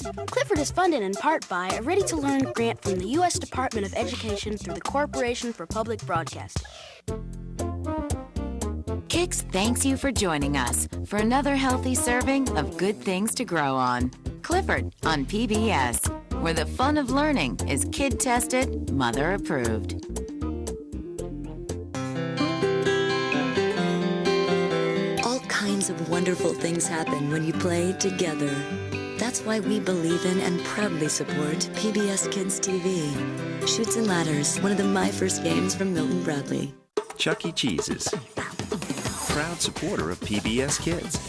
Clifford is funded in part by a Ready to Learn grant from the U.S. Department of Education through the Corporation for Public Broadcasting. Kix thanks you for joining us for another healthy serving of good things to grow on. Clifford on PBS, where the fun of learning is kid-tested, mother-approved. All kinds of wonderful things happen when you play together. That's why we believe in and proudly support PBS Kids TV. Chutes and Ladders, one of the My First games from Milton Bradley. Chuck E. Cheese's, proud supporter of PBS Kids,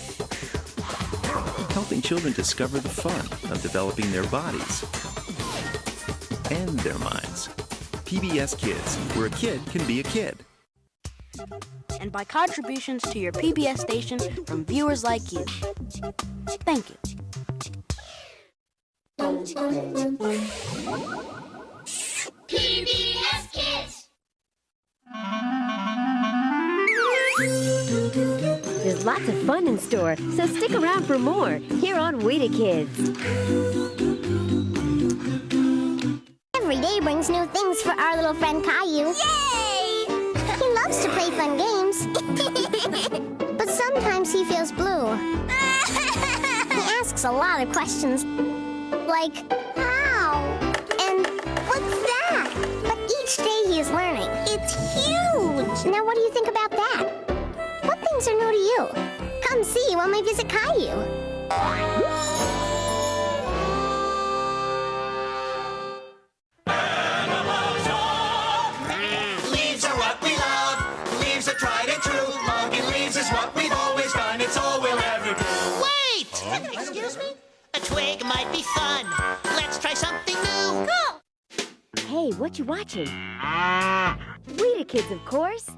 helping children discover the fun of developing their bodies and their minds. PBS Kids, where a kid can be a kid. And by contributions to your PBS station from viewers like you. Thank you. PBS Kids! There's lots of fun in store, so stick around for more here on WETA Kids. Every day brings new things for our little friend Caillou. Yay! He loves to play fun games. But sometimes he feels blue. He asks a lot of questions. Like, how? And what's that? But each day he is learning. It's huge! Now what do you think about that? What things are new to you? Come see when we visit Caillou. Leaves are what we love. Leaves are tried and true. Logging leaves is what we've always done. It's all we'll ever do. Wait! Excuse me? A twig might be fun. Let's try something new. Go! Hey, what you watching? WETA Kids, of course.